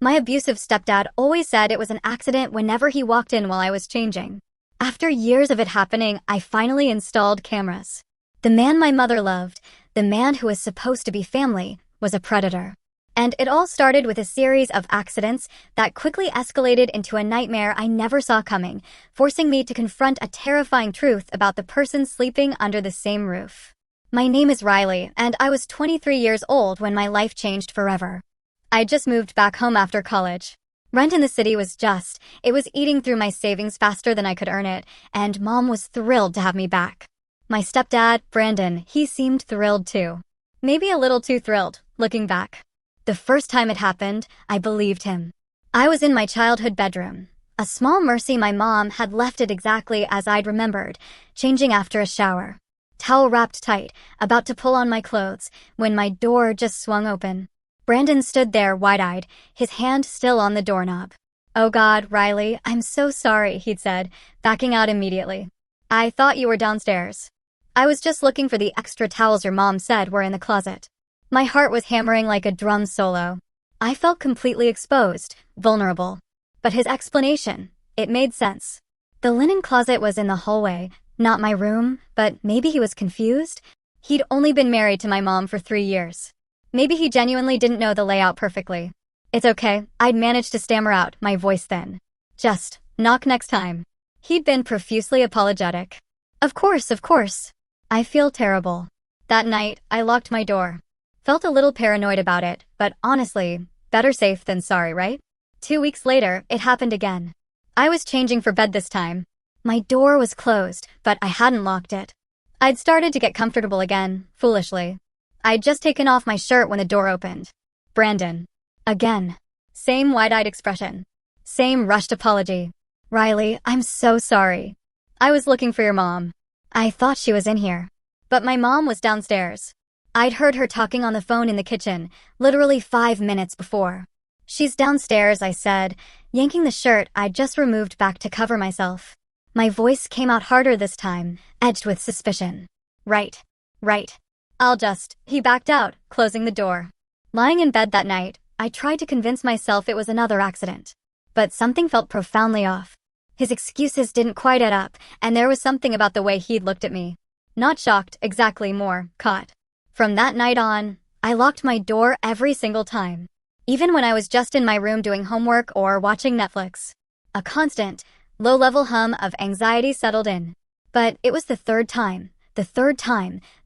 My abusive stepdad always said it was an accident whenever he walked in while I was changing. After years of it happening, I finally installed cameras. The man my mother loved, the man who was supposed to be family, was a predator. And it all started with a series of accidents that quickly escalated into a nightmare I never saw coming, forcing me to confront a terrifying truth about the person sleeping under the same roof. My name is Riley, and I was 23 years old when my life changed forever. I just moved back home after college. Rent in the city was it was eating through my savings faster than I could earn it, and Mom was thrilled to have me back. My stepdad, Brandon, he seemed thrilled too. Maybe a little too thrilled, looking back. The first time it happened, I believed him. I was in my childhood bedroom. A small mercy my mom had left it exactly as I'd remembered, changing after a shower. Towel wrapped tight, about to pull on my clothes, when my door just swung open. Brandon stood there wide-eyed, his hand still on the doorknob. "Oh God, Riley, I'm so sorry," he'd said, backing out immediately. "I thought you were downstairs. I was just looking for the extra towels your mom said were in the closet." My heart was hammering like a drum solo. I felt completely exposed, vulnerable. But his explanation, it made sense. The linen closet was in the hallway, not my room, but maybe he was confused? He'd only been married to my mom for 3 years. Maybe he genuinely didn't know the layout perfectly. "It's okay," I'd managed to stammer out, my voice thin. "Just knock next time." He'd been profusely apologetic. Of course. I feel terrible." That night, I locked my door. Felt a little paranoid about it, but honestly, better safe than sorry, right? 2 weeks later, it happened again. I was changing for bed this time. My door was closed, but I hadn't locked it. I'd started to get comfortable again, foolishly. I'd just taken off my shirt when the door opened. Brandon. Again. Same wide-eyed expression. Same rushed apology. "Riley, I'm so sorry. I was looking for your mom. I thought she was in here. But my mom was downstairs. I'd heard her talking on the phone in the kitchen, literally 5 minutes before." "She's downstairs," I said, yanking the shirt I'd just removed back to cover myself. My voice came out harder this time, edged with suspicion. Right. He backed out, closing the door. Lying in bed that night, I tried to convince myself it was another accident. But something felt profoundly off. His excuses didn't quite add up, and there was something about the way he'd looked at me. Not shocked, exactly, more caught. From that night on, I locked my door every single time. Even when I was just in my room doing homework or watching Netflix. A constant, low-level hum of anxiety settled in. But it was the third time,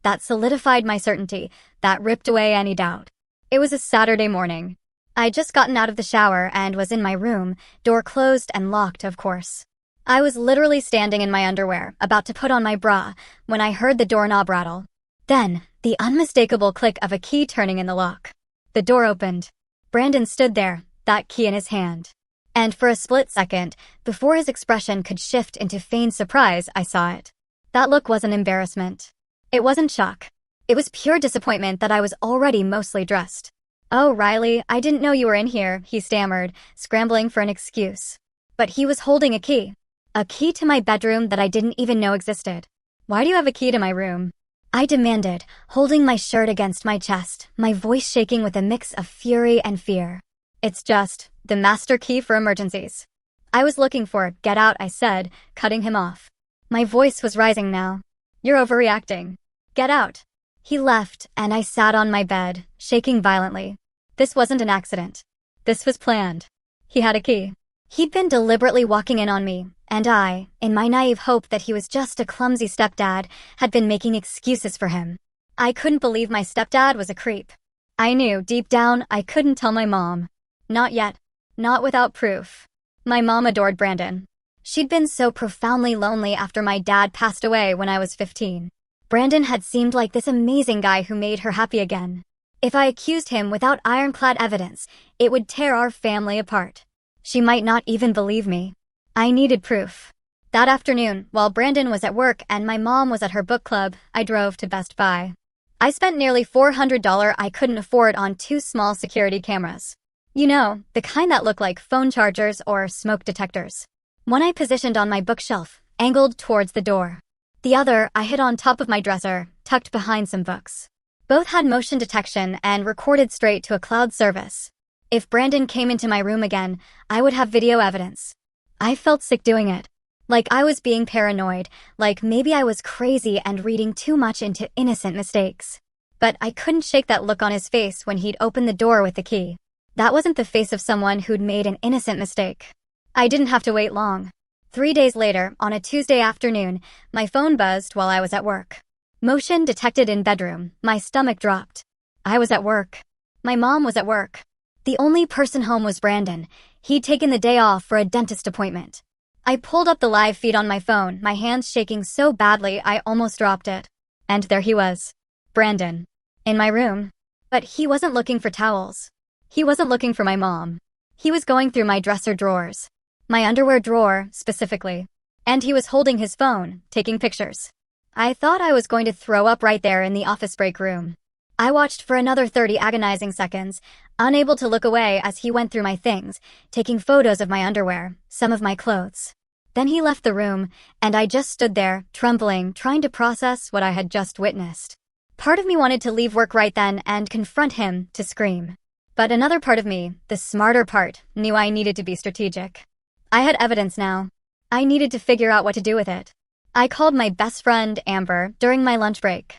that solidified my certainty, that ripped away any doubt. It was a Saturday morning. I'd just gotten out of the shower and was in my room, door closed and locked, of course. I was literally standing in my underwear, about to put on my bra, when I heard the doorknob rattle. Then, the unmistakable click of a key turning in the lock. The door opened. Brandon stood there, that key in his hand. And for a split second, before his expression could shift into feigned surprise, I saw it. That look wasn't embarrassment. It wasn't shock. It was pure disappointment that I was already mostly dressed. "Oh, Riley, I didn't know you were in here," he stammered, scrambling for an excuse. But he was holding a key. A key to my bedroom that I didn't even know existed. "Why do you have a key to my room?" I demanded, holding my shirt against my chest, my voice shaking with a mix of fury and fear. "It's just the master key for emergencies." "I was looking for it. Get out," I said, cutting him off. My voice was rising now. "You're overreacting. Get out." He left, and I sat on my bed, shaking violently. This wasn't an accident. This was planned. He had a key. He'd been deliberately walking in on me, and I, in my naive hope that he was just a clumsy stepdad, had been making excuses for him. I couldn't believe my stepdad was a creep. I knew, deep down, I couldn't tell my mom. Not yet. Not without proof. My mom adored Brandon. She'd been so profoundly lonely after my dad passed away when I was 15. Brandon had seemed like this amazing guy who made her happy again. If I accused him without ironclad evidence, it would tear our family apart. She might not even believe me. I needed proof. That afternoon, while Brandon was at work and my mom was at her book club, I drove to Best Buy. I spent nearly $400 I couldn't afford on 2 small security cameras. You know, the kind that look like phone chargers or smoke detectors. One I positioned on my bookshelf, angled towards the door. The other I hid on top of my dresser, tucked behind some books. Both had motion detection and recorded straight to a cloud service. If Brandon came into my room again, I would have video evidence. I felt sick doing it. Like I was being paranoid, like maybe I was crazy and reading too much into innocent mistakes. But I couldn't shake that look on his face when he'd opened the door with the key. That wasn't the face of someone who'd made an innocent mistake. I didn't have to wait long. 3 days later, on a Tuesday afternoon, my phone buzzed while I was at work. Motion detected in bedroom. My stomach dropped. I was at work. My mom was at work. The only person home was Brandon. He'd taken the day off for a dentist appointment. I pulled up the live feed on my phone, my hands shaking so badly I almost dropped it. And there he was. Brandon. In my room. But he wasn't looking for towels. He wasn't looking for my mom. He was going through my dresser drawers. My underwear drawer, specifically. And he was holding his phone, taking pictures. I thought I was going to throw up right there in the office break room. I watched for another 30 agonizing seconds, unable to look away as he went through my things, taking photos of my underwear, some of my clothes. Then he left the room, and I just stood there, trembling, trying to process what I had just witnessed. Part of me wanted to leave work right then and confront him, to scream. But another part of me, the smarter part, knew I needed to be strategic. I had evidence now. I needed to figure out what to do with it. I called my best friend, Amber, during my lunch break.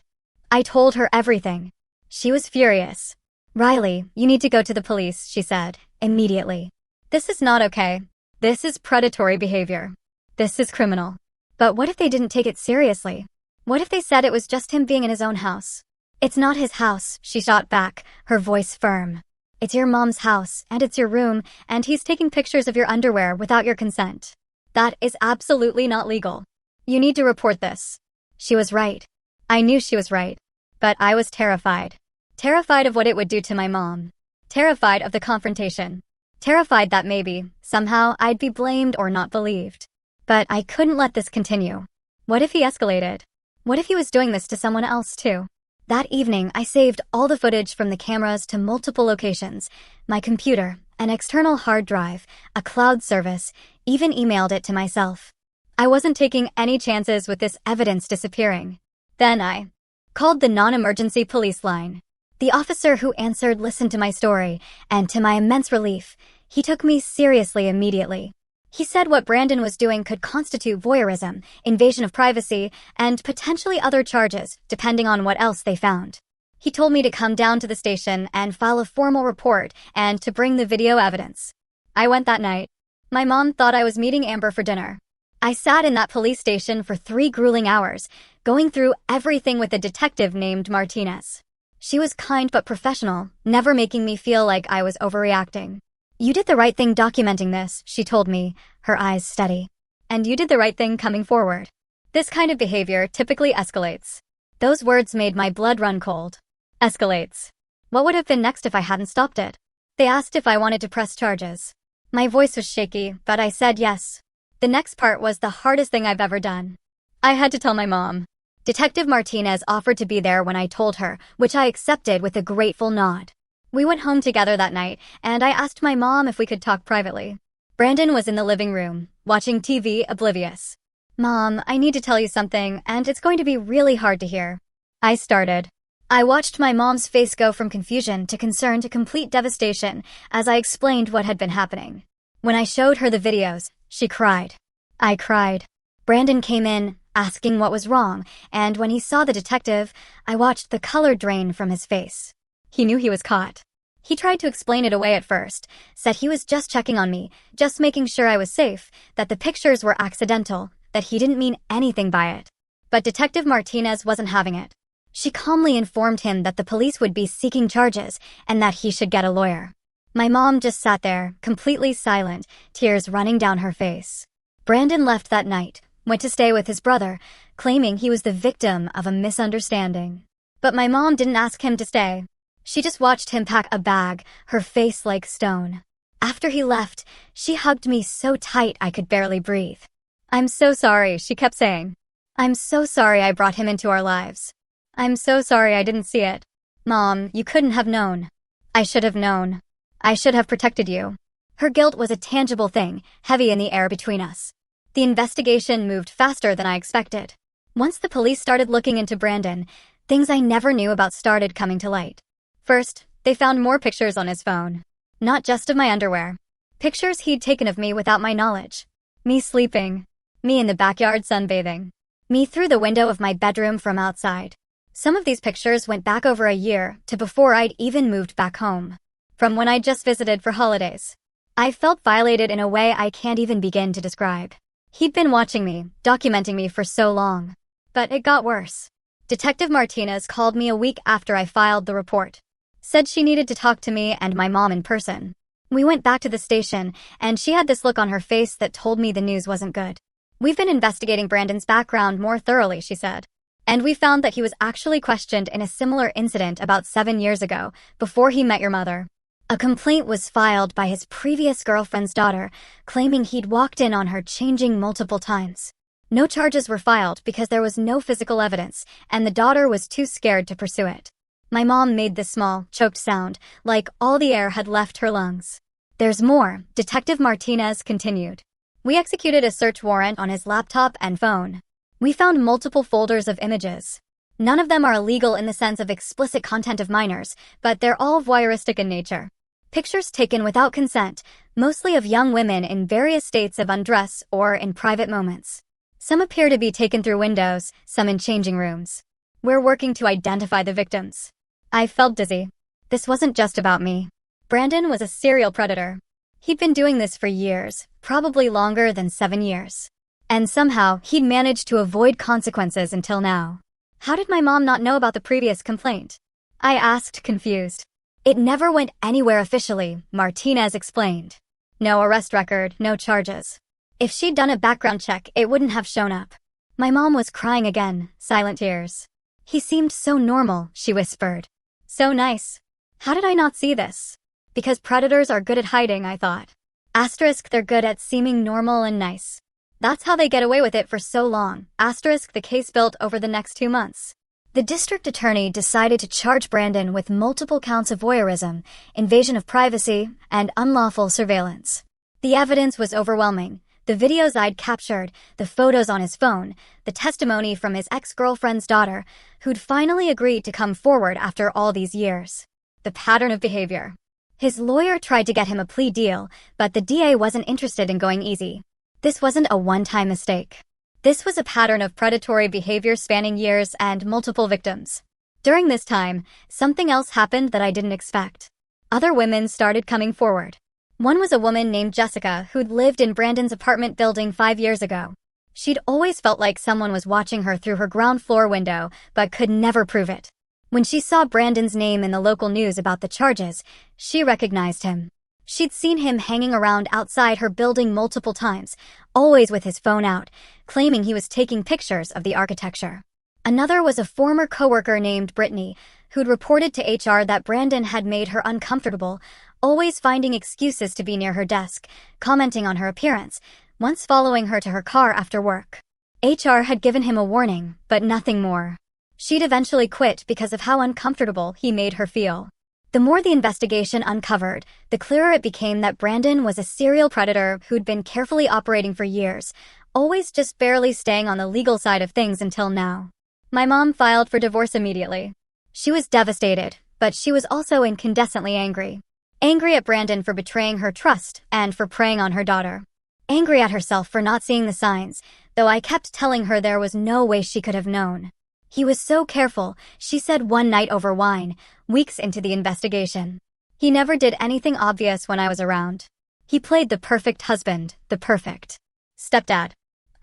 I told her everything. She was furious. "Riley, you need to go to the police," she said, immediately. "This is not okay. This is predatory behavior. This is criminal." But what if they didn't take it seriously? What if they said it was just him being in his own house? "It's not his house," she shot back, her voice firm. "It's your mom's house, and it's your room, and he's taking pictures of your underwear without your consent. That is absolutely not legal. You need to report this." She was right. I knew she was right. But I was terrified. Terrified of what it would do to my mom. Terrified of the confrontation. Terrified that maybe, somehow, I'd be blamed or not believed. But I couldn't let this continue. What if he escalated? What if he was doing this to someone else too? That evening, I saved all the footage from the cameras to multiple locations, my computer, an external hard drive, a cloud service, even emailed it to myself. I wasn't taking any chances with this evidence disappearing. Then I called the non-emergency police line. The officer who answered listened to my story, and to my immense relief, he took me seriously immediately. He said what Brandon was doing could constitute voyeurism, invasion of privacy, and potentially other charges, depending on what else they found. He told me to come down to the station and file a formal report and to bring the video evidence. I went that night. My mom thought I was meeting Amber for dinner. I sat in that police station for 3 grueling hours, going through everything with a detective named Martinez. She was kind but professional, never making me feel like I was overreacting. "You did the right thing documenting this," she told me, her eyes steady. "And you did the right thing coming forward. This kind of behavior typically escalates." Those words made my blood run cold. Escalates. What would have been next if I hadn't stopped it? They asked if I wanted to press charges. My voice was shaky, but I said yes. The next part was the hardest thing I've ever done. I had to tell my mom. Detective Martinez offered to be there when I told her, which I accepted with a grateful nod. We went home together that night, and I asked my mom if we could talk privately. Brandon was in the living room, watching TV, oblivious. "Mom, I need to tell you something, and it's going to be really hard to hear." I started. I watched my mom's face go from confusion to concern to complete devastation as I explained what had been happening. When I showed her the videos, she cried. I cried. Brandon came in, asking what was wrong, and when he saw the detective, I watched the color drain from his face. He knew he was caught. He tried to explain it away at first, said he was just checking on me, just making sure I was safe, that the pictures were accidental, that he didn't mean anything by it. But Detective Martinez wasn't having it. She calmly informed him that the police would be seeking charges and that he should get a lawyer. My mom just sat there, completely silent, tears running down her face. Brandon left that night, went to stay with his brother, claiming he was the victim of a misunderstanding. But my mom didn't ask him to stay. She just watched him pack a bag, her face like stone. After he left, she hugged me so tight I could barely breathe. "I'm so sorry," she kept saying. "I'm so sorry I brought him into our lives. I'm so sorry I didn't see it. Mom, you couldn't have known. I should have known. I should have protected you." Her guilt was a tangible thing, heavy in the air between us. The investigation moved faster than I expected. Once the police started looking into Brandon, things I never knew about started coming to light. First, they found more pictures on his phone. Not just of my underwear. Pictures he'd taken of me without my knowledge. Me sleeping. Me in the backyard sunbathing. Me through the window of my bedroom from outside. Some of these pictures went back over a year to before I'd even moved back home. From when I'd just visited for holidays. I felt violated in a way I can't even begin to describe. He'd been watching me, documenting me for so long. But it got worse. Detective Martinez called me a week after I filed the report. Said she needed to talk to me and my mom in person. We went back to the station, and she had this look on her face that told me the news wasn't good. We've been investigating Brandon's background more thoroughly, she said. And we found that he was actually questioned in a similar incident about 7 years ago, before he met your mother. A complaint was filed by his previous girlfriend's daughter, claiming he'd walked in on her changing multiple times. No charges were filed because there was no physical evidence, and the daughter was too scared to pursue it. My mom made this small, choked sound, like all the air had left her lungs. There's more, Detective Martinez continued. We executed a search warrant on his laptop and phone. We found multiple folders of images. None of them are illegal in the sense of explicit content of minors, but they're all voyeuristic in nature. Pictures taken without consent, mostly of young women in various states of undress or in private moments. Some appear to be taken through windows, some in changing rooms. We're working to identify the victims. I felt dizzy. This wasn't just about me. Brandon was a serial predator. He'd been doing this for years, probably longer than 7 years. And somehow, he'd managed to avoid consequences until now. How did my mom not know about the previous complaint? I asked, confused. It never went anywhere officially, Martinez explained. No arrest record, no charges. If she'd done a background check, it wouldn't have shown up. My mom was crying again, silent tears. He seemed so normal, she whispered. So nice. How did I not see this? Because predators are good at hiding, I thought. Asterisk, they're good at seeming normal and nice. That's how they get away with it for so long. Asterisk, the case built over the next 2 months. The district attorney decided to charge Brandon with multiple counts of voyeurism, invasion of privacy, and unlawful surveillance. The evidence was overwhelming. The videos I'd captured, the photos on his phone, the testimony from his ex-girlfriend's daughter, who'd finally agreed to come forward after all these years. The pattern of behavior. His lawyer tried to get him a plea deal, but the DA wasn't interested in going easy. This wasn't a one-time mistake. This was a pattern of predatory behavior spanning years and multiple victims. During this time, something else happened that I didn't expect. Other women started coming forward. One was a woman named Jessica who'd lived in Brandon's apartment building 5 years ago. She'd always felt like someone was watching her through her ground floor window, but could never prove it. When she saw Brandon's name in the local news about the charges, she recognized him. She'd seen him hanging around outside her building multiple times, always with his phone out, claiming he was taking pictures of the architecture. Another was a former coworker named Brittany, who'd reported to HR that Brandon had made her uncomfortable, always finding excuses to be near her desk, commenting on her appearance, once following her to her car after work. HR had given him a warning, but nothing more. She'd eventually quit because of how uncomfortable he made her feel. The more the investigation uncovered, the clearer it became that Brandon was a serial predator who'd been carefully operating for years, always just barely staying on the legal side of things until now. My mom filed for divorce immediately. She was devastated, but she was also incandescently angry. Angry at Brandon for betraying her trust and for preying on her daughter. Angry at herself for not seeing the signs, though I kept telling her there was no way she could have known. He was so careful, she said one night over wine, weeks into the investigation. He never did anything obvious when I was around. He played the perfect husband, the perfect stepdad.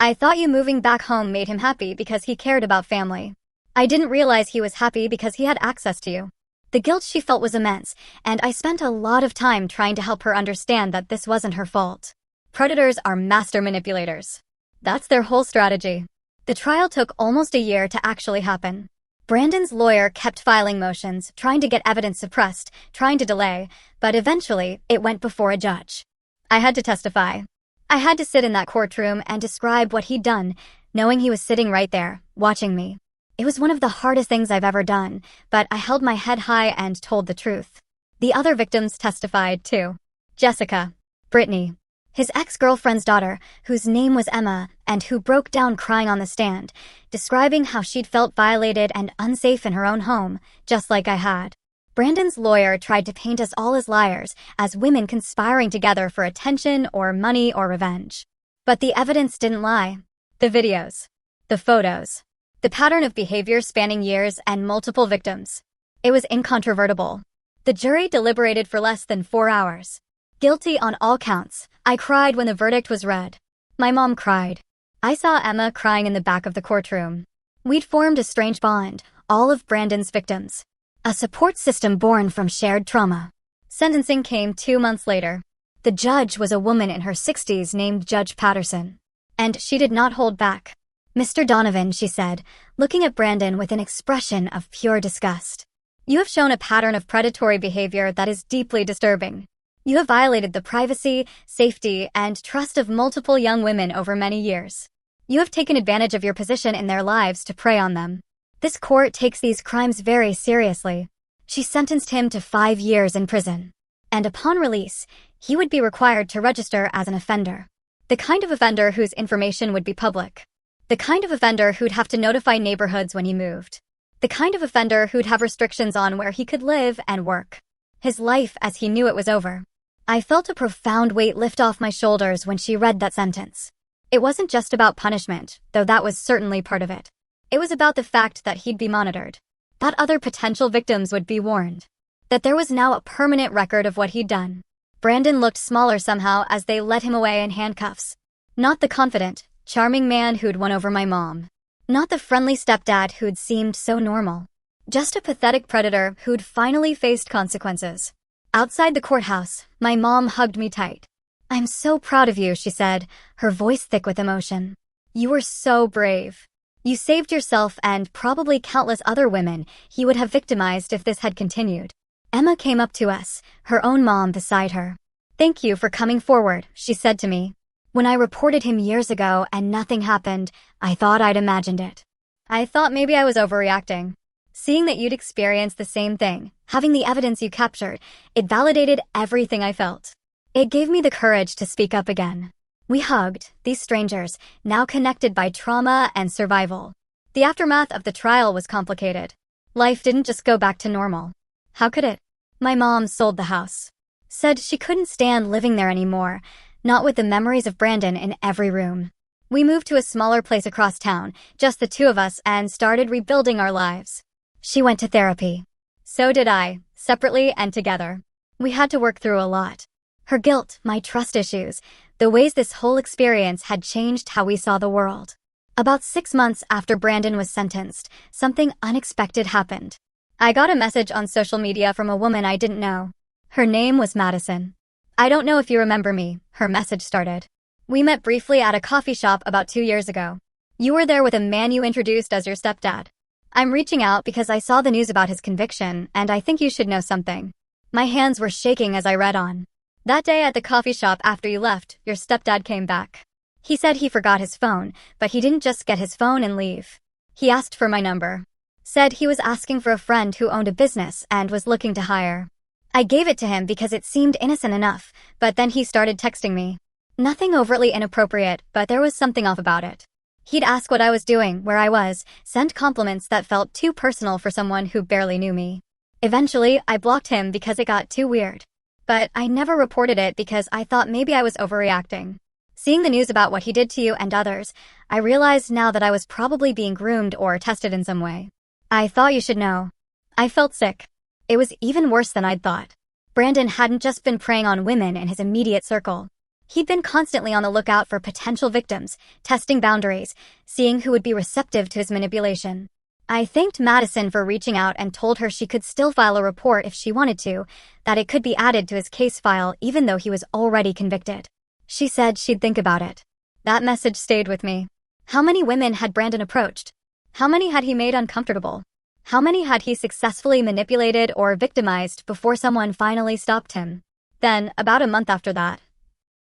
I thought you moving back home made him happy because he cared about family. I didn't realize he was happy because he had access to you. The guilt she felt was immense, and I spent a lot of time trying to help her understand that this wasn't her fault. Predators are master manipulators. That's their whole strategy. The trial took almost a year to actually happen. Brandon's lawyer kept filing motions, trying to get evidence suppressed, trying to delay, but eventually it went before a judge. I had to testify. I had to sit in that courtroom and describe what he'd done, knowing he was sitting right there, watching me. It was one of the hardest things I've ever done, but I held my head high and told the truth. The other victims testified too. Jessica, Brittany, his ex-girlfriend's daughter, whose name was Emma, and who broke down crying on the stand, describing how she'd felt violated and unsafe in her own home, just like I had. Brandon's lawyer tried to paint us all as liars, as women conspiring together for attention or money or revenge. But the evidence didn't lie. The videos. The photos. The pattern of behavior spanning years and multiple victims. It was incontrovertible. The jury deliberated for less than 4 hours. Guilty on all counts. I cried when the verdict was read. My mom cried. I saw Emma crying in the back of the courtroom. We'd formed a strange bond, all of Brandon's victims. A support system born from shared trauma. Sentencing came 2 months later. The judge was a woman in her 60s named Judge Patterson. And she did not hold back. "Mr. Donovan," she said, looking at Brandon with an expression of pure disgust. "You have shown a pattern of predatory behavior that is deeply disturbing. You have violated the privacy, safety, and trust of multiple young women over many years. You have taken advantage of your position in their lives to prey on them. This court takes these crimes very seriously." She sentenced him to 5 years in prison. And upon release, he would be required to register as an offender. The kind of offender whose information would be public. The kind of offender who'd have to notify neighborhoods when he moved. The kind of offender who'd have restrictions on where he could live and work. His life as he knew it was over. I felt a profound weight lift off my shoulders when she read that sentence. It wasn't just about punishment, though that was certainly part of it. It was about the fact that he'd be monitored. That other potential victims would be warned. That there was now a permanent record of what he'd done. Brandon looked smaller somehow as they led him away in handcuffs. Not the confident, charming man who'd won over my mom. Not the friendly stepdad who'd seemed so normal. Just a pathetic predator who'd finally faced consequences. Outside the courthouse, my mom hugged me tight. "I'm so proud of you," she said, her voice thick with emotion. "You were so brave. You saved yourself and probably countless other women he would have victimized if this had continued." Emma came up to us, her own mom beside her. "Thank you for coming forward," she said to me. "When I reported him years ago and nothing happened, I thought I'd imagined it. I thought maybe I was overreacting. Seeing that you'd experienced the same thing, having the evidence you captured, it validated everything I felt. It gave me the courage to speak up again." We hugged, these strangers, now connected by trauma and survival. The aftermath of the trial was complicated. Life didn't just go back to normal. How could it? My mom sold the house. Said she couldn't stand living there anymore, not with the memories of Brandon in every room. We moved to a smaller place across town, just the two of us, and started rebuilding our lives. She went to therapy. So did I, separately and together. We had to work through a lot. Her guilt, my trust issues, the ways this whole experience had changed how we saw the world. About 6 months after Brandon was sentenced, something unexpected happened. I got a message on social media from a woman I didn't know. Her name was Madison. "I don't know if you remember me," her message started. "We met briefly at a coffee shop about 2 years ago. You were there with a man you introduced as your stepdad. I'm reaching out because I saw the news about his conviction, and I think you should know something." My hands were shaking as I read on. "That day at the coffee shop after you left, your stepdad came back. He said he forgot his phone, but he didn't just get his phone and leave. He asked for my number. Said he was asking for a friend who owned a business and was looking to hire. I gave it to him because it seemed innocent enough, but then he started texting me. Nothing overtly inappropriate, but there was something off about it. He'd ask what I was doing, where I was, send compliments that felt too personal for someone who barely knew me. Eventually, I blocked him because it got too weird. But I never reported it because I thought maybe I was overreacting. Seeing the news about what he did to you and others, I realized now that I was probably being groomed or tested in some way. I thought you should know." I felt sick. It was even worse than I'd thought. Brandon hadn't just been preying on women in his immediate circle. He'd been constantly on the lookout for potential victims, testing boundaries, seeing who would be receptive to his manipulation. I thanked Madison for reaching out and told her she could still file a report if she wanted to, that it could be added to his case file even though he was already convicted. She said she'd think about it. That message stayed with me. How many women had Brandon approached? How many had he made uncomfortable? How many had he successfully manipulated or victimized before someone finally stopped him? Then, about a month after that,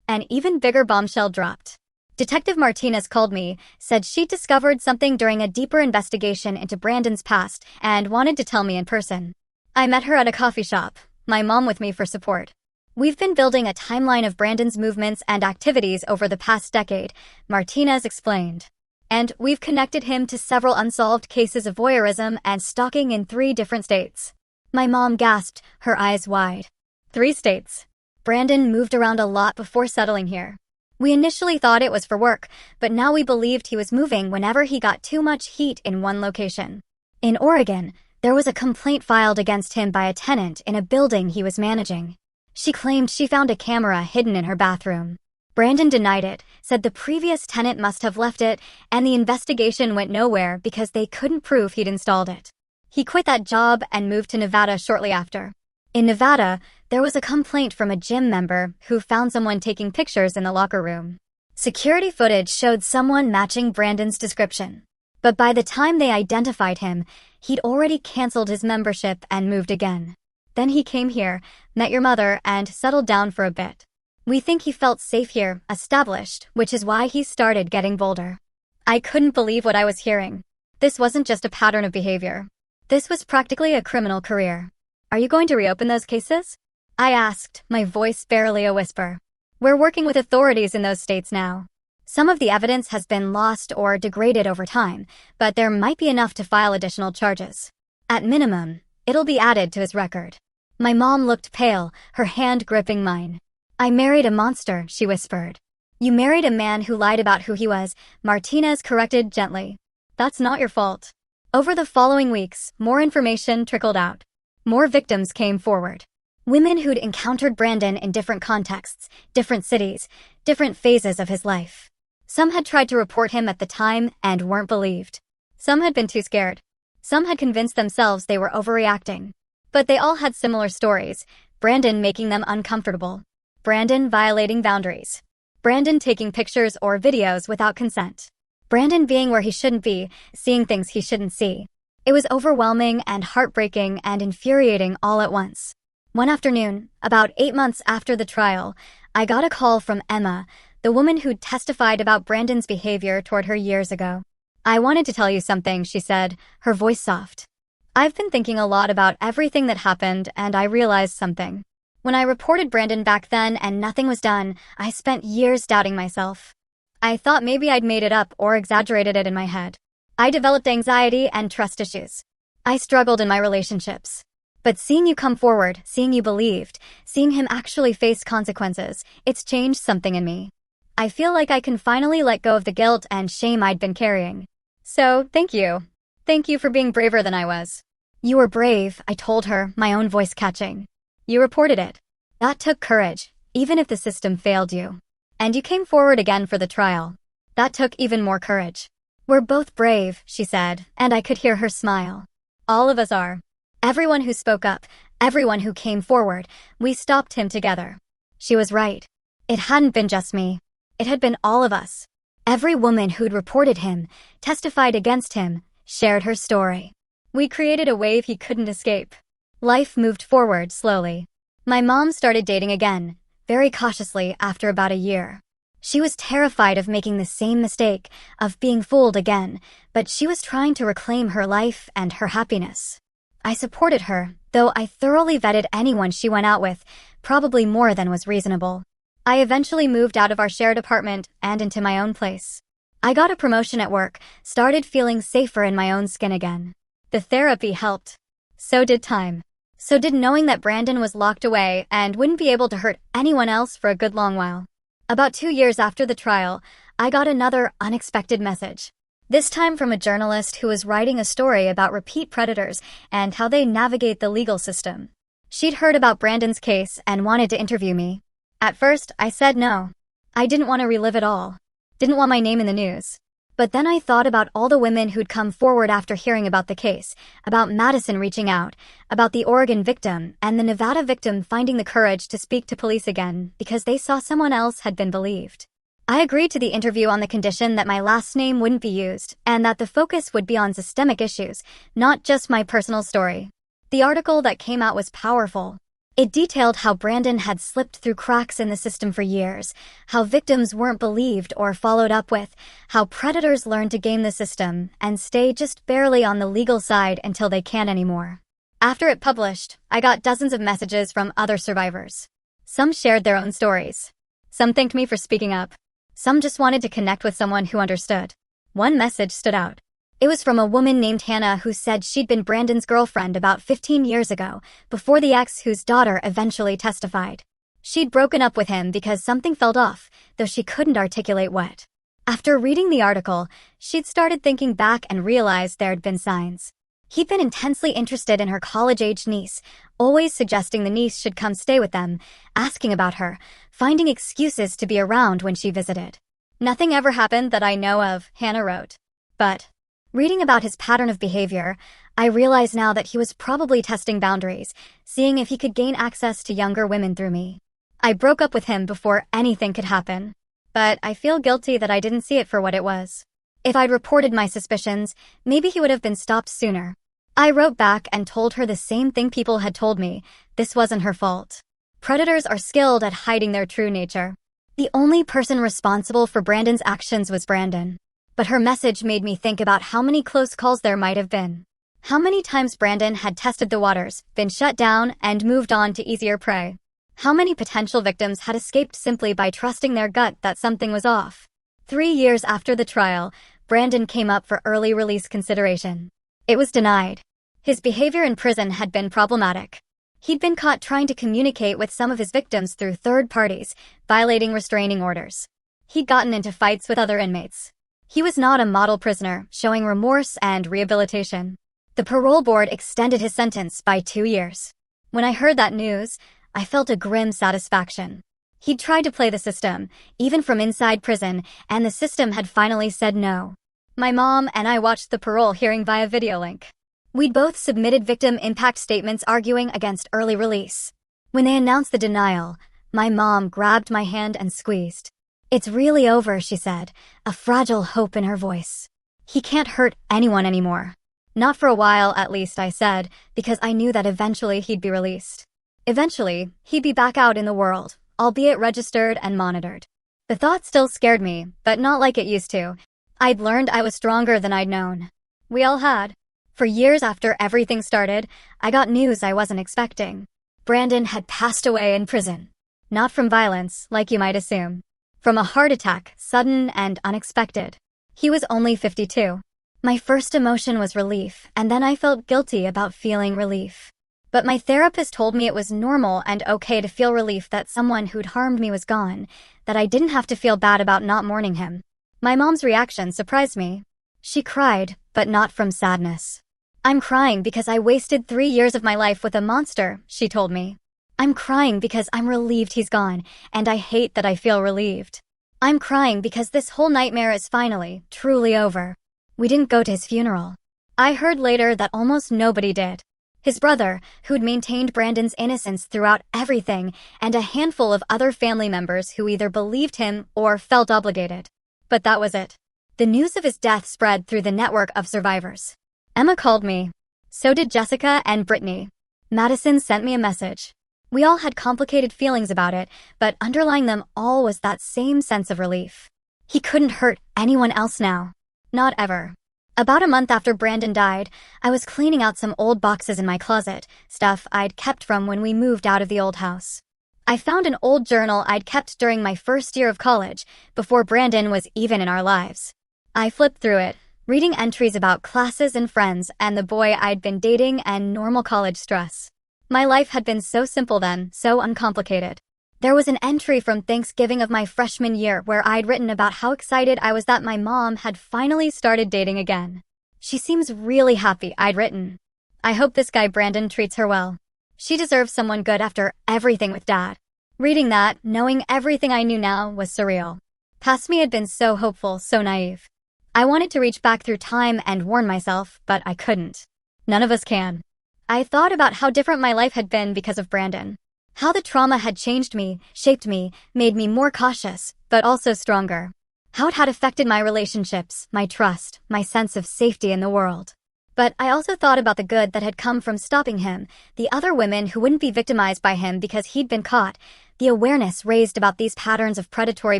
an even bigger bombshell dropped. Detective Martinez called me, said she'd discovered something during a deeper investigation into Brandon's past and wanted to tell me in person. I met her at a coffee shop, my mom with me for support. "We've been building a timeline of Brandon's movements and activities over the past decade," Martinez explained. "And we've connected him to several unsolved cases of voyeurism and stalking in 3 different states. My mom gasped, her eyes wide. 3 states. Brandon moved around a lot before settling here. We initially thought it was for work, but now we believed he was moving whenever he got too much heat in one location. In Oregon, there was a complaint filed against him by a tenant in a building he was managing. She claimed she found a camera hidden in her bathroom. Brandon denied it, said the previous tenant must have left it, and the investigation went nowhere because they couldn't prove he'd installed it. He quit that job and moved to Nevada shortly after. In Nevada, there was a complaint from a gym member who found someone taking pictures in the locker room. Security footage showed someone matching Brandon's description. But by the time they identified him, he'd already canceled his membership and moved again. Then he came here, met your mother, and settled down for a bit. We think he felt safe here, established, which is why he started getting bolder. I couldn't believe what I was hearing. This wasn't just a pattern of behavior. This was practically a criminal career. Are you going to reopen those cases? I asked, my voice barely a whisper. We're working with authorities in those states now. Some of the evidence has been lost or degraded over time, but there might be enough to file additional charges. At minimum, it'll be added to his record. My mom looked pale, her hand gripping mine. I married a monster, she whispered. You married a man who lied about who he was, Martinez corrected gently. That's not your fault. Over the following weeks, more information trickled out. More victims came forward. Women who'd encountered Brandon in different contexts, different cities, different phases of his life. Some had tried to report him at the time and weren't believed. Some had been too scared. Some had convinced themselves they were overreacting. But they all had similar stories, Brandon making them uncomfortable. Brandon violating boundaries. Brandon taking pictures or videos without consent. Brandon being where he shouldn't be, seeing things he shouldn't see. It was overwhelming and heartbreaking and infuriating all at once. One afternoon, about 8 months after the trial, I got a call from Emma, the woman who'd testified about Brandon's behavior toward her years ago. I wanted to tell you something, she said, her voice soft. I've been thinking a lot about everything that happened, and I realized something. When I reported Brandon back then and nothing was done, I spent years doubting myself. I thought maybe I'd made it up or exaggerated it in my head. I developed anxiety and trust issues. I struggled in my relationships. But seeing you come forward, seeing you believed, seeing him actually face consequences, it's changed something in me. I feel like I can finally let go of the guilt and shame I'd been carrying. So, thank you. Thank you for being braver than I was. You were brave, I told her, my own voice catching. You reported it. That took courage, even if the system failed you. And you came forward again for the trial. That took even more courage. We're both brave, she said, and I could hear her smile. All of us are. Everyone who spoke up, everyone who came forward, we stopped him together. She was right. It hadn't been just me. It had been all of us. Every woman who'd reported him, testified against him, shared her story. We created a wave he couldn't escape. Life moved forward slowly. My mom started dating again, very cautiously after about a year. She was terrified of making the same mistake, of being fooled again, but she was trying to reclaim her life and her happiness. I supported her, though I thoroughly vetted anyone she went out with, probably more than was reasonable. I eventually moved out of our shared apartment and into my own place. I got a promotion at work, started feeling safer in my own skin again. The therapy helped. So did time. So did knowing that Brandon was locked away and wouldn't be able to hurt anyone else for a good long while. About 2 years after the trial, I got another unexpected message. This time from a journalist who was writing a story about repeat predators and how they navigate the legal system. She'd heard about Brandon's case and wanted to interview me. At first, I said no. I didn't want to relive it all. Didn't want my name in the news. But then I thought about all the women who'd come forward after hearing about the case, about Madison reaching out, about the Oregon victim, and the Nevada victim finding the courage to speak to police again because they saw someone else had been believed. I agreed to the interview on the condition that my last name wouldn't be used, and that the focus would be on systemic issues, not just my personal story. The article that came out was powerful. It detailed how Brandon had slipped through cracks in the system for years, how victims weren't believed or followed up with, how predators learned to game the system and stay just barely on the legal side until they can't anymore. After it published, I got dozens of messages from other survivors. Some shared their own stories. Some thanked me for speaking up. Some just wanted to connect with someone who understood. One message stood out. It was from a woman named Hannah who said she'd been Brandon's girlfriend about 15 years ago, before the ex whose daughter eventually testified. She'd broken up with him because something felt off, though she couldn't articulate what. After reading the article, she'd started thinking back and realized there'd been signs. He'd been intensely interested in her college-age niece, always suggesting the niece should come stay with them, asking about her, finding excuses to be around when she visited. Nothing ever happened that I know of, Hannah wrote. But, reading about his pattern of behavior, I realize now that he was probably testing boundaries, seeing if he could gain access to younger women through me. I broke up with him before anything could happen. But I feel guilty that I didn't see it for what it was. If I'd reported my suspicions, maybe he would have been stopped sooner. I wrote back and told her the same thing people had told me. This wasn't her fault. Predators are skilled at hiding their true nature. The only person responsible for Brandon's actions was Brandon. But her message made me think about how many close calls there might have been. How many times Brandon had tested the waters, been shut down, and moved on to easier prey. How many potential victims had escaped simply by trusting their gut that something was off. 3 years after the trial, Brandon came up for early release consideration. It was denied. His behavior in prison had been problematic. He'd been caught trying to communicate with some of his victims through third parties, violating restraining orders. He'd gotten into fights with other inmates. He was not a model prisoner, showing remorse and rehabilitation. The parole board extended his sentence by 2 years. When I heard that news, I felt a grim satisfaction. He'd tried to play the system, even from inside prison, and the system had finally said no. My mom and I watched the parole hearing via video link. We'd both submitted victim impact statements arguing against early release. When they announced the denial, my mom grabbed my hand and squeezed. "It's really over," she said, a fragile hope in her voice. "He can't hurt anyone anymore." Not for a while, at least, I said, because I knew that eventually he'd be released. Eventually, he'd be back out in the world, albeit registered and monitored. The thought still scared me, but not like it used to. I'd learned I was stronger than I'd known. We all had. For years after everything started, I got news I wasn't expecting. Brandon had passed away in prison. Not from violence, like you might assume. From a heart attack, sudden and unexpected. He was only 52. My first emotion was relief, and then I felt guilty about feeling relief. But my therapist told me it was normal and okay to feel relief that someone who'd harmed me was gone, that I didn't have to feel bad about not mourning him. My mom's reaction surprised me. She cried, but not from sadness. "I'm crying because I wasted 3 years of my life with a monster," she told me. "I'm crying because I'm relieved he's gone, and I hate that I feel relieved. I'm crying because this whole nightmare is finally, truly over." We didn't go to his funeral. I heard later that almost nobody did. His brother, who'd maintained Brandon's innocence throughout everything, and a handful of other family members who either believed him or felt obligated. But that was it. The news of his death spread through the network of survivors. Emma called me. So did Jessica and Brittany. Madison sent me a message. We all had complicated feelings about it, but underlying them all was that same sense of relief. He couldn't hurt anyone else now. Not ever. About a month after Brandon died, I was cleaning out some old boxes in my closet, stuff I'd kept from when we moved out of the old house. I found an old journal I'd kept during my first year of college, before Brandon was even in our lives. I flipped through it, reading entries about classes and friends and the boy I'd been dating and normal college stress. My life had been so simple then, so uncomplicated. There was an entry from Thanksgiving of my freshman year where I'd written about how excited I was that my mom had finally started dating again. "She seems really happy," I'd written. "I hope this guy Brandon treats her well. She deserves someone good after everything with Dad." Reading that, knowing everything I knew now, was surreal. Past me had been so hopeful, so naive. I wanted to reach back through time and warn myself, but I couldn't. None of us can. I thought about how different my life had been because of Brandon. How the trauma had changed me, shaped me, made me more cautious, but also stronger. How it had affected my relationships, my trust, my sense of safety in the world. But I also thought about the good that had come from stopping him, the other women who wouldn't be victimized by him because he'd been caught, the awareness raised about these patterns of predatory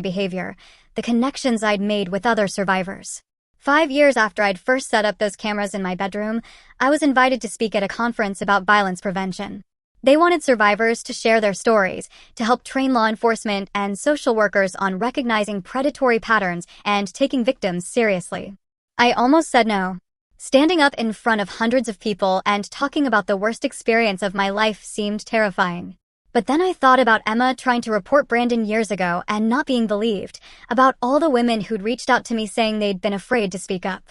behavior, the connections I'd made with other survivors. 5 years after I'd first set up those cameras in my bedroom, I was invited to speak at a conference about violence prevention. They wanted survivors to share their stories, to help train law enforcement and social workers on recognizing predatory patterns and taking victims seriously. I almost said no. Standing up in front of hundreds of people and talking about the worst experience of my life seemed terrifying. But then I thought about Emma trying to report Brandon years ago and not being believed, about all the women who'd reached out to me saying they'd been afraid to speak up.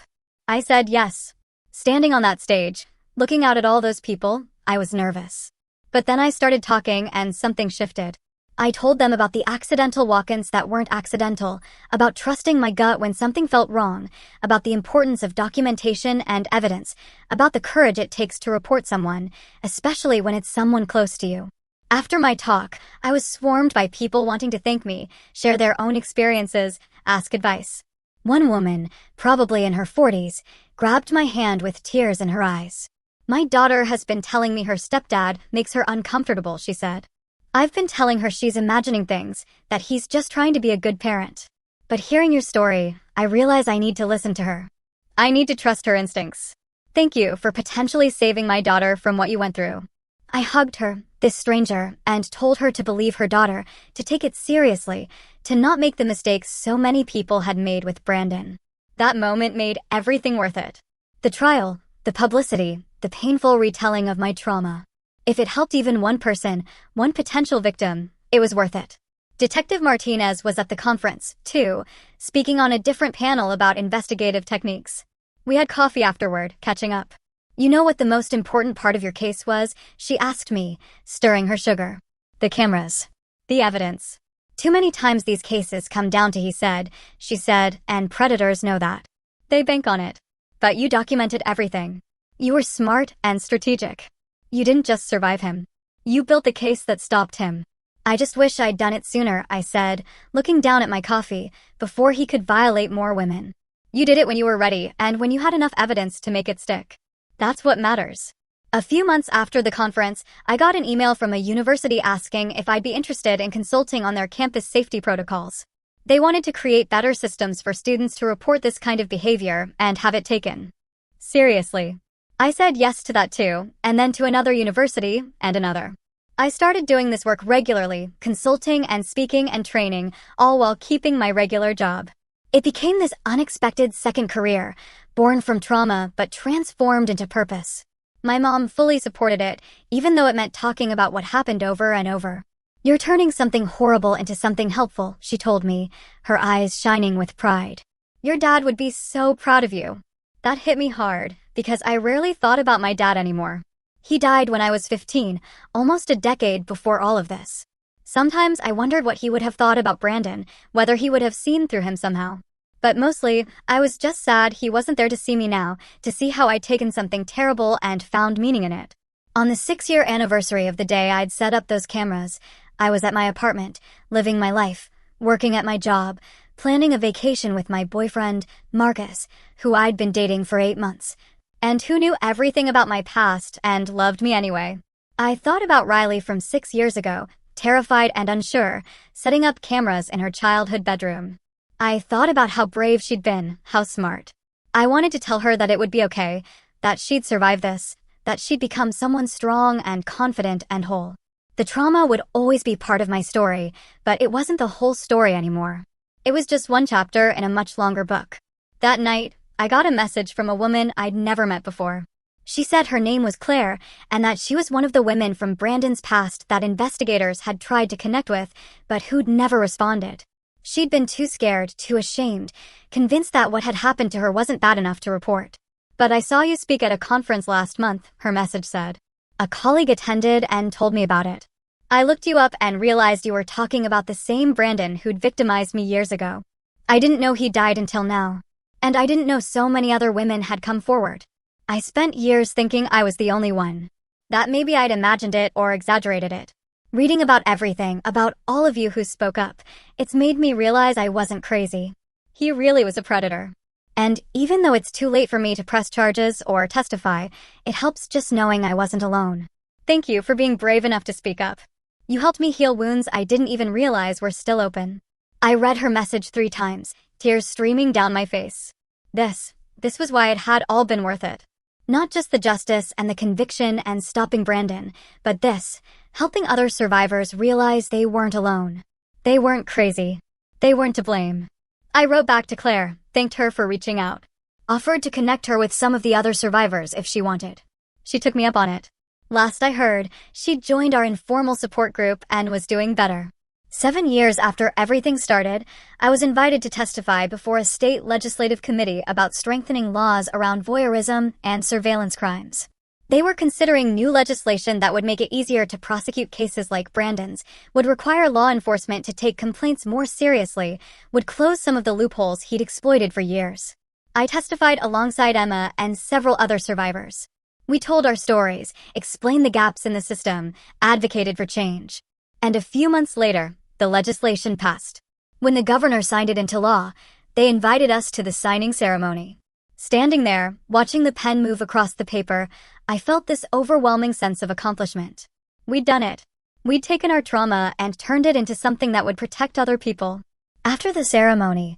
I said yes. Standing on that stage, looking out at all those people, I was nervous. But then I started talking and something shifted. I told them about the accidental walk-ins that weren't accidental, about trusting my gut when something felt wrong, about the importance of documentation and evidence, about the courage it takes to report someone, especially when it's someone close to you. After my talk, I was swarmed by people wanting to thank me, share their own experiences, ask advice. One woman, probably in her 40s, grabbed my hand with tears in her eyes. "My daughter has been telling me her stepdad makes her uncomfortable," she said. "I've been telling her she's imagining things, that he's just trying to be a good parent. But hearing your story, I realize I need to listen to her. I need to trust her instincts. Thank you for potentially saving my daughter from what you went through." I hugged her, this stranger, and told her to believe her daughter, to take it seriously, to not make the mistakes so many people had made with Brandon. That moment made everything worth it. The trial, the publicity, the painful retelling of my trauma. If it helped even one person, one potential victim, it was worth it. Detective Martinez was at the conference, too, speaking on a different panel about investigative techniques. We had coffee afterward, catching up. "You know what the most important part of your case was?" she asked me, stirring her sugar. "The cameras. The evidence. Too many times these cases come down to he said, she said, and predators know that. They bank on it. But you documented everything. You were smart and strategic. You didn't just survive him. You built the case that stopped him." "I just wish I'd done it sooner," I said, looking down at my coffee, "before he could violate more women." "You did it when you were ready and when you had enough evidence to make it stick. That's what matters." A few months after the conference, I got an email from a university asking if I'd be interested in consulting on their campus safety protocols. They wanted to create better systems for students to report this kind of behavior and have it taken seriously. I said yes to that too, and then to another university and another. I started doing this work regularly, consulting and speaking and training, all while keeping my regular job. It became this unexpected second career, born from trauma but transformed into purpose. My mom fully supported it, even though it meant talking about what happened over and over. "You're turning something horrible into something helpful," she told me, her eyes shining with pride. "Your dad would be so proud of you." That hit me hard, because I rarely thought about my dad anymore. He died when I was 15, almost a decade before all of this. Sometimes I wondered what he would have thought about Brandon, whether he would have seen through him somehow. But mostly, I was just sad he wasn't there to see me now, to see how I'd taken something terrible and found meaning in it. On the 6-year anniversary of the day I'd set up those cameras, I was at my apartment, living my life, working at my job, planning a vacation with my boyfriend, Marcus, who I'd been dating for 8 months, and who knew everything about my past and loved me anyway. I thought about Riley from 6 years ago, terrified and unsure, setting up cameras in her childhood bedroom. I thought about how brave she'd been, how smart. I wanted to tell her that it would be okay, that she'd survive this, that she'd become someone strong and confident and whole. The trauma would always be part of my story, but it wasn't the whole story anymore. It was just one chapter in a much longer book. That night, I got a message from a woman I'd never met before. She said her name was Claire, and that she was one of the women from Brandon's past that investigators had tried to connect with, but who'd never responded. She'd been too scared, too ashamed, convinced that what had happened to her wasn't bad enough to report. "But I saw you speak at a conference last month," her message said. "A colleague attended and told me about it. I looked you up and realized you were talking about the same Brandon who'd victimized me years ago. I didn't know he died until now. And I didn't know so many other women had come forward. I spent years thinking I was the only one. That maybe I'd imagined it or exaggerated it. Reading about everything, about all of you who spoke up, it's made me realize I wasn't crazy. He really was a predator. And even though it's too late for me to press charges or testify, it helps just knowing I wasn't alone. Thank you for being brave enough to speak up. You helped me heal wounds I didn't even realize were still open." I read her message 3 times, tears streaming down my face. This was why it had all been worth it. Not just the justice and the conviction and stopping Brandon, but this, helping other survivors realize they weren't alone. They weren't crazy. They weren't to blame. I wrote back to Claire, thanked her for reaching out. offered to connect her with some of the other survivors if she wanted. She took me up on it. Last I heard, she'd joined our informal support group and was doing better. 7 years after everything started, I was invited to testify before a state legislative committee about strengthening laws around voyeurism and surveillance crimes. They were considering new legislation that would make it easier to prosecute cases like Brandon's, would require law enforcement to take complaints more seriously, would close some of the loopholes he'd exploited for years. I testified alongside Emma and several other survivors. We told our stories, explained the gaps in the system, advocated for change. And a few months later, the legislation passed. When the governor signed it into law, they invited us to the signing ceremony. Standing there, watching the pen move across the paper, I felt this overwhelming sense of accomplishment. We'd done it. We'd taken our trauma and turned it into something that would protect other people. After the ceremony,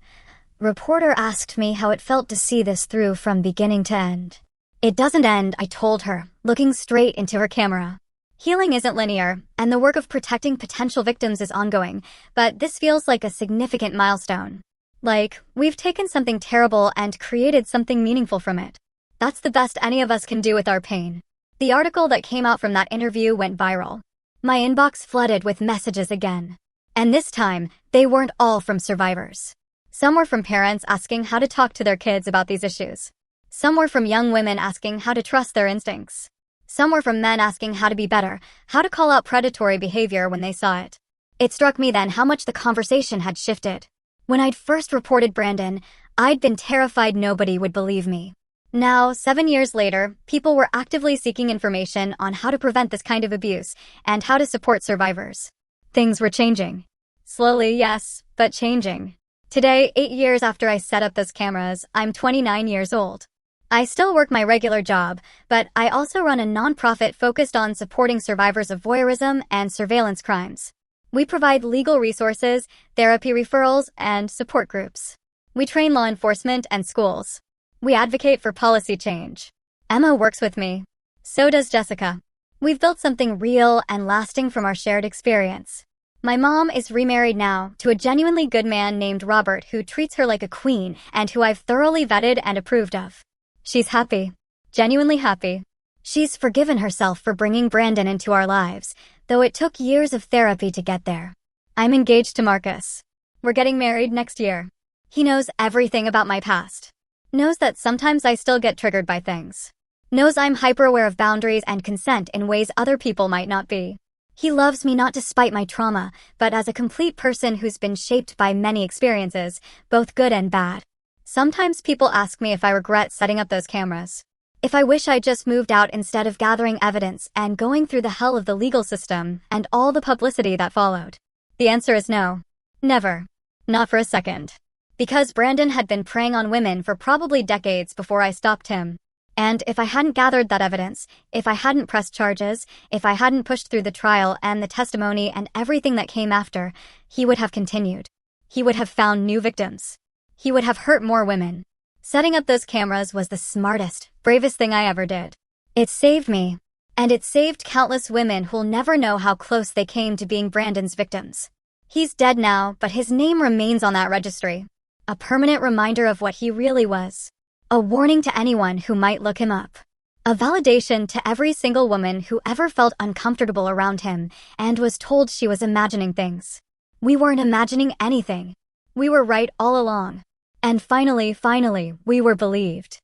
a reporter asked me how it felt to see this through from beginning to end. It doesn't end, I told her, looking straight into her camera. Healing isn't linear, and the work of protecting potential victims is ongoing, but this feels like a significant milestone. Like, we've taken something terrible and created something meaningful from it. That's the best any of us can do with our pain. The article that came out from that interview went viral. My inbox flooded with messages again. And this time, they weren't all from survivors. Some were from parents asking how to talk to their kids about these issues. Some were from young women asking how to trust their instincts. Some were from men asking how to be better, how to call out predatory behavior when they saw it. It struck me then how much the conversation had shifted. When I'd first reported Brandon, I'd been terrified nobody would believe me. Now, 7 years later, people were actively seeking information on how to prevent this kind of abuse and how to support survivors. Things were changing. Slowly, yes, but changing. Today, 8 years after I set up those cameras, I'm 29 years old. I still work my regular job, but I also run a nonprofit focused on supporting survivors of voyeurism and surveillance crimes. We provide legal resources, therapy referrals, and support groups. We train law enforcement and schools. We advocate for policy change. Emma works with me. So does Jessica. We've built something real and lasting from our shared experience. My mom is remarried now to a genuinely good man named Robert who treats her like a queen and who I've thoroughly vetted and approved of. She's happy. Genuinely happy. She's forgiven herself for bringing Brandon into our lives, though it took years of therapy to get there. I'm engaged to Marcus. We're getting married next year. He knows everything about my past. Knows that sometimes I still get triggered by things. Knows I'm hyper-aware of boundaries and consent in ways other people might not be. He loves me not despite my trauma, but as a complete person who's been shaped by many experiences, both good and bad. Sometimes people ask me if I regret setting up those cameras. If I wish I just moved out instead of gathering evidence and going through the hell of the legal system and all the publicity that followed. The answer is no. Never. Not for a second. Because Brandon had been preying on women for probably decades before I stopped him. And if I hadn't gathered that evidence, if I hadn't pressed charges, if I hadn't pushed through the trial and the testimony and everything that came after, he would have continued. He would have found new victims. He would have hurt more women. Setting up those cameras was the smartest, bravest thing I ever did. It saved me. And it saved countless women who'll never know how close they came to being Brandon's victims. He's dead now, but his name remains on that registry. A permanent reminder of what he really was. A warning to anyone who might look him up. A validation to every single woman who ever felt uncomfortable around him and was told she was imagining things. We weren't imagining anything. We were right all along. And finally, we were believed.